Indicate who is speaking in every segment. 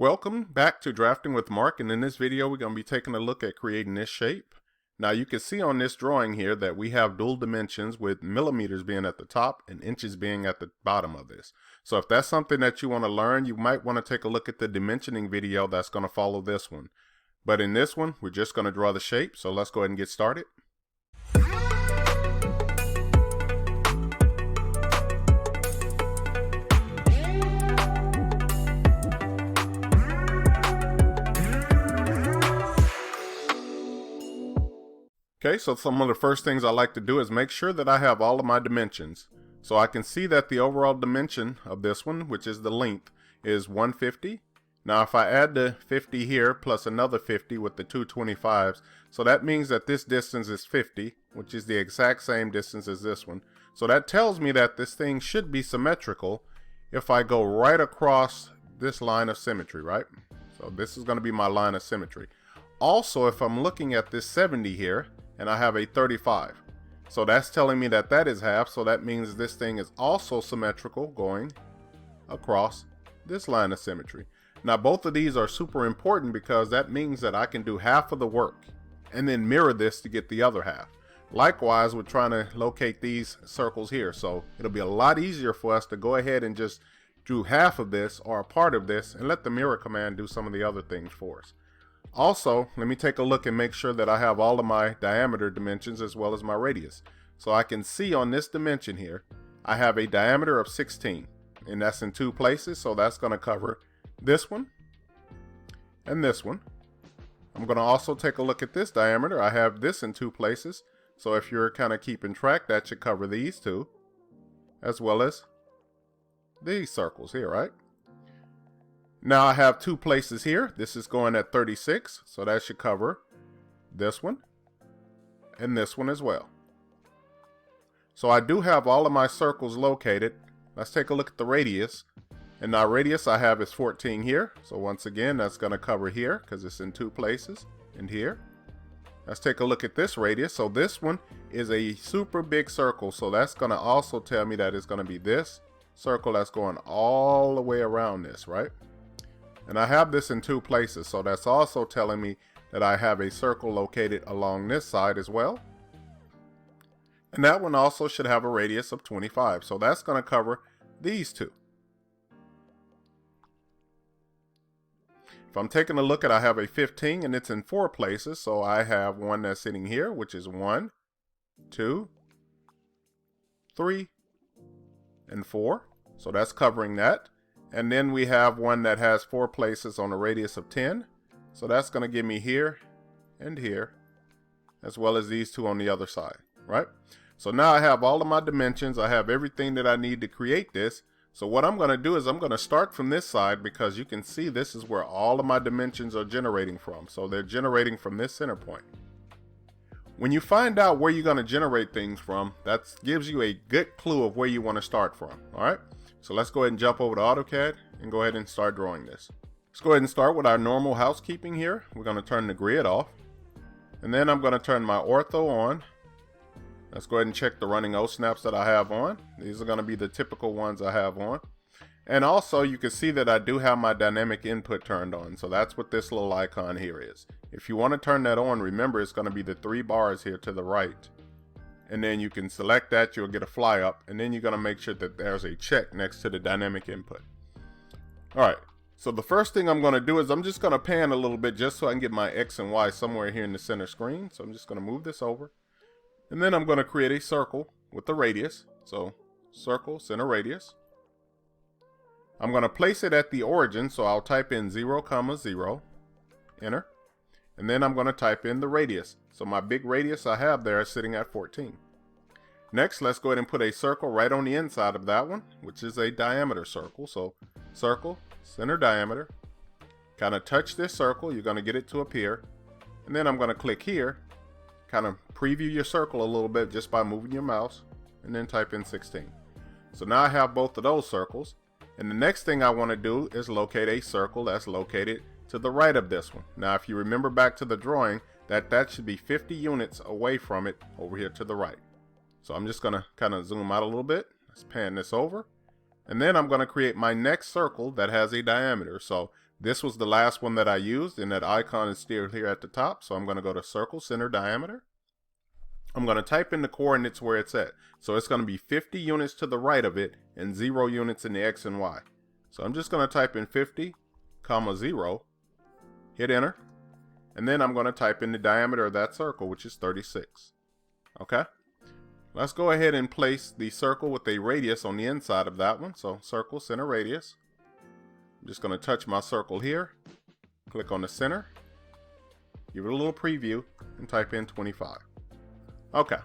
Speaker 1: Welcome back to Drafting with Mark, and in this video we're going to be taking a look at creating this shape. Now you can see on this drawing here that we have dual dimensions with millimeters being at the top and inches being at the bottom of this. So if that's something that you want to learn, you might want to take a look at the dimensioning video that's going to follow this one. But in this one, we're just going to draw the shape, so let's go ahead and get started. Okay, so some of the first things I like to do is make sure that I have all of my dimensions. So I can see that the overall dimension of this one, which is the length, is 150. Now if I add the 50 here plus another 50 with the two 25s, so that means that this distance is 50, which is the exact same distance as this one. So that tells me that this thing should be symmetrical if I go right across this line of symmetry, right? So this is going to be my line of symmetry. Also, if I'm looking at this 70 here, and I have a 35. So that's telling me that that is half, so that means this thing is also symmetrical going across this line of symmetry. Now both of these are super important because that means that I can do half of the work and then mirror this to get the other half. Likewise, we're trying to locate these circles here, so it'll be a lot easier for us to go ahead and just do half of this or a part of this and let the mirror command do some of the other things for us. Also, let me take a look and make sure that I have all of my diameter dimensions as well as my radius. So I can see on this dimension here, I have a diameter of 16, and that's in two places, so that's going to cover this one and this one. I'm going to also take a look at this diameter. I have this in two places, so if you're kind of keeping track, that should cover these two, as well as these circles here, right? Now I have two places here. This is going at 36, so that should cover this one and this one as well. So I do have all of my circles located. Let's take a look at the radius. And now radius I have is 14 here. So once again, that's going to cover here because it's in two places and here. Let's take a look at this radius. So this one is a super big circle. So that's going to also tell me that it's going to be this circle that's going all the way around this, right? And I have this in two places, so that's also telling me that I have a circle located along this side as well. And that one also should have a radius of 25, so that's going to cover these two. If I'm taking a look at, I have a 15 and it's in four places, so I have one that's sitting here, which is 1, 2, 3, and 4. So that's covering that. And then we have one that has four places on a radius of 10. So that's going to give me here and here, as well as these two on the other side, right? So now I have all of my dimensions. I have everything that I need to create this. So what I'm going to do is I'm going to start from this side because you can see this is where all of my dimensions are generating from. So they're generating from this center point. When you find out where you're going to generate things from, that gives you a good clue of where you want to start from, all right? So let's go ahead and jump over to AutoCAD and go ahead and start drawing this. Let's go ahead and start with our normal housekeeping here. We're going to turn the grid off. And then I'm going to turn my ortho on. Let's go ahead and check the running O snaps that I have on. These are going to be the typical ones I have on. And also you can see that I do have my dynamic input turned on. So that's what this little icon here is. If you want to turn that on, remember it's going to be the three bars here to the right. And then you can select that, you'll get a fly up, and then you're going to make sure that there's a check next to the dynamic input. Alright, so the first thing I'm going to do is I'm just going to pan a little bit just so I can get my X and Y somewhere here in the center screen. So I'm just going to move this over. And then I'm going to create a circle with the radius. So circle, center radius. I'm going to place it at the origin, so I'll type in 0, 0, enter. And then I'm going to type in the radius. So my big radius I have there is sitting at 14. Next, let's go ahead and put a circle right on the inside of that one, which is a diameter circle. So circle, center diameter. Kind of touch this circle. You're going to get it to appear. And then I'm going to click here. Kind of preview your circle a little bit just by moving your mouse. And then type in 16. So now I have both of those circles. And the next thing I want to do is locate a circle that's located to the right of this one. Now if you remember back to the drawing, that should be 50 units away from it over here to the right. So I'm just going to kind of zoom out a little bit. Let's pan this over. And then I'm going to create my next circle that has a diameter. So this was the last one that I used, and that icon is still here at the top. So I'm going to go to circle center diameter. I'm going to type in the coordinates where it's at. So it's going to be 50 units to the right of it and 0 units in the X and Y. So I'm just going to type in 50, 0, hit enter. And then I'm going to type in the diameter of that circle, which is 36. Okay. Let's go ahead and place the circle with a radius on the inside of that one. So circle, center, radius. I'm just going to touch my circle here. Click on the center. Give it a little preview and type in 25. Okay.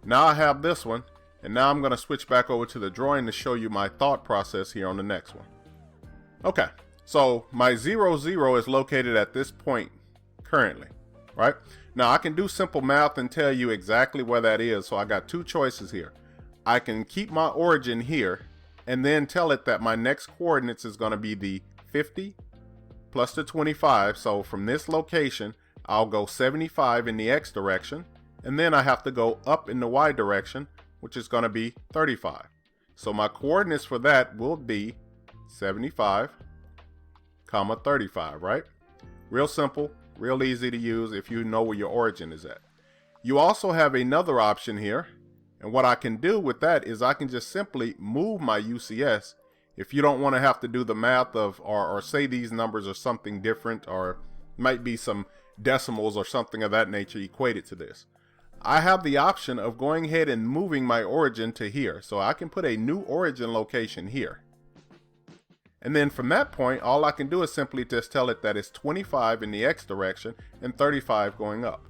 Speaker 1: Now I have this one. And now I'm going to switch back over to the drawing to show you my thought process here on the next one. Okay. So my 0, 0 is located at this point currently, right? Now I can do simple math and tell you exactly where that is. So I got two choices here. I can keep my origin here and then tell it that my next coordinates is going to be the 50 plus the 25. So from this location, I'll go 75 in the X direction, and then I have to go up in the Y direction, which is going to be 35. So my coordinates for that will be 75, 35, right? Real simple. Real easy to use if you know where your origin is at. You also have another option here. And what I can do with that is I can just simply move my UCS if you don't want to have to do the math of or say these numbers are something different, or might be some decimals or something of that nature equated to this. I have the option of going ahead and moving my origin to here. So I can put a new origin location here. And then from that point, all I can do is simply just tell it that it's 25 in the X direction and 35 going up.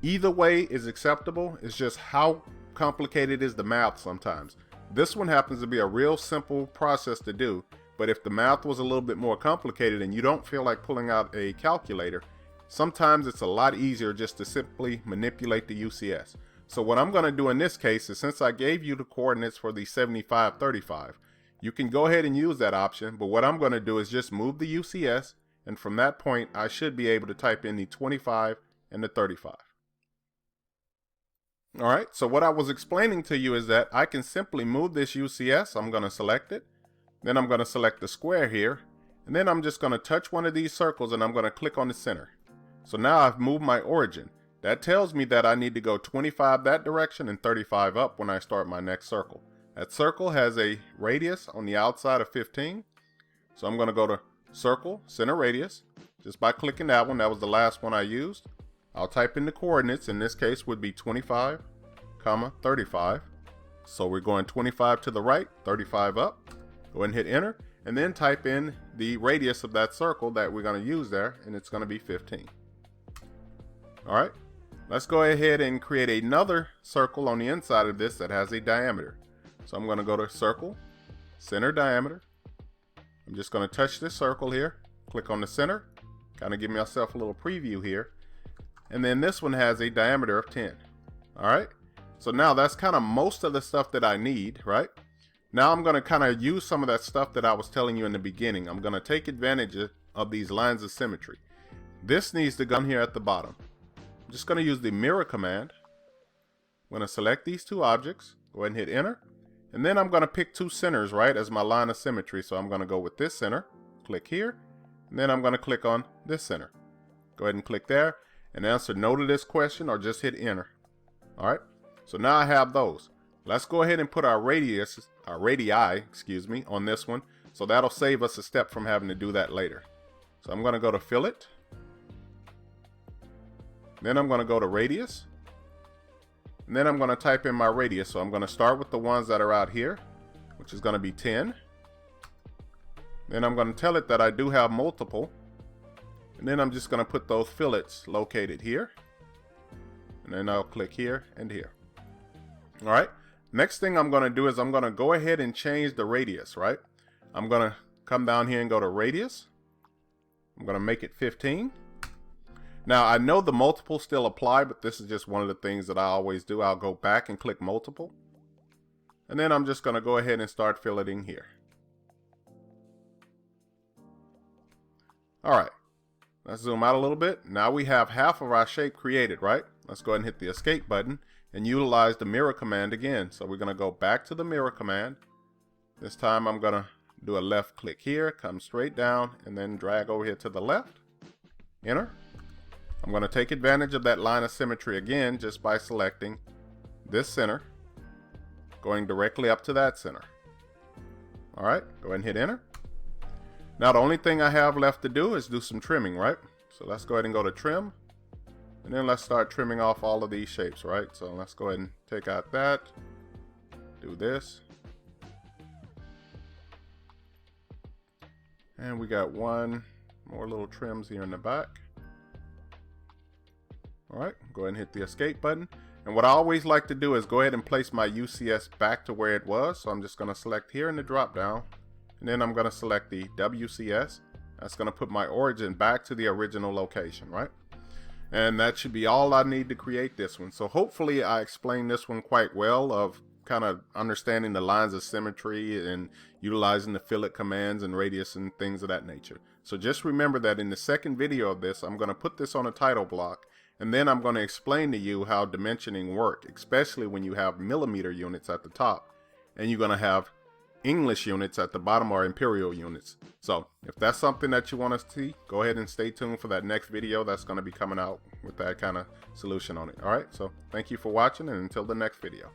Speaker 1: Either way is acceptable. It's just how complicated is the math sometimes. This one happens to be a real simple process to do, but if the math was a little bit more complicated and you don't feel like pulling out a calculator, sometimes it's a lot easier just to simply manipulate the UCS. So what I'm going to do in this case is, since I gave you the coordinates for the 75, 35, you can go ahead and use that option, but what I'm going to do is just move the UCS, and from that point I should be able to type in the 25 and the 35. Alright, so what I was explaining to you is that I can simply move this UCS. I'm going to select it, then I'm going to select the square here, and then I'm just going to touch one of these circles and I'm going to click on the center. So now I've moved my origin. That tells me that I need to go 25 that direction and 35 up when I start my next circle. That circle has a radius on the outside of 15. So I'm going to go to circle, center radius, just by clicking that one. That was the last one I used. I'll type in the coordinates. In this case would be 25, 35. So we're going 25 to the right, 35 up. Go ahead and hit enter, and then type in the radius of that circle that we're going to use there, and it's going to be 15. All right, let's go ahead and create another circle on the inside of this that has a diameter. So I'm going to go to circle, center diameter. I'm just going to touch this circle here, click on the center, kind of give myself a little preview here. And then this one has a diameter of 10. All right. So now that's kind of most of the stuff that I need, right? Now I'm going to kind of use some of that stuff that I was telling you in the beginning. I'm going to take advantage of these lines of symmetry. This needs to go here at the bottom. I'm just going to use the mirror command. I'm going to select these two objects, go ahead and hit enter. And then I'm going to pick two centers, right, as my line of symmetry. So I'm going to go with this center, click here, and then I'm going to click on this center. Go ahead and click there and answer no to this question, or just hit enter. All right. So now I have those. Let's go ahead and put our radii, on this one. So that'll save us a step from having to do that later. So I'm going to go to fillet. Then I'm going to go to radius. And then I'm going to type in my radius. So I'm going to start with the ones that are out here, which is going to be 10. Then I'm going to tell it that I do have multiple. And then I'm just going to put those fillets located here. And then I'll click here and here. All right. Next thing I'm going to do is I'm going to go ahead and change the radius, right? I'm going to come down here and go to radius. I'm going to make it 15. Now, I know the multiple still apply, but this is just one of the things that I always do. I'll go back and click multiple. And then I'm just going to go ahead and start filleting here. All right. Let's zoom out a little bit. Now we have half of our shape created, right? Let's go ahead and hit the escape button and utilize the mirror command again. So we're going to go back to the mirror command. This time I'm gonna do a left click here, come straight down, and then drag over here to the left, enter. I'm gonna take advantage of that line of symmetry again just by selecting this center, going directly up to that center. All right, go ahead and hit enter. Now the only thing I have left to do is do some trimming, right? So let's go ahead and go to trim, and then let's start trimming off all of these shapes, right? So let's go ahead and take out that, do this. And we got one more little trims here in the back. All right, go ahead and hit the escape button. And what I always like to do is go ahead and place my UCS back to where it was. So I'm just gonna select here in the drop down, and then I'm gonna select the WCS. That's gonna put my origin back to the original location, right? And that should be all I need to create this one. So hopefully I explained this one quite well, of kind of understanding the lines of symmetry and utilizing the fillet commands and radius and things of that nature. So just remember that in the second video of this, I'm gonna put this on a title block, and then I'm going to explain to you how dimensioning work, especially when you have millimeter units at the top and you're going to have English units at the bottom, or imperial units. So if that's something that you want to see, go ahead and stay tuned for that next video that's going to be coming out with that kind of solution on it. All right, so thank you for watching, and until the next video.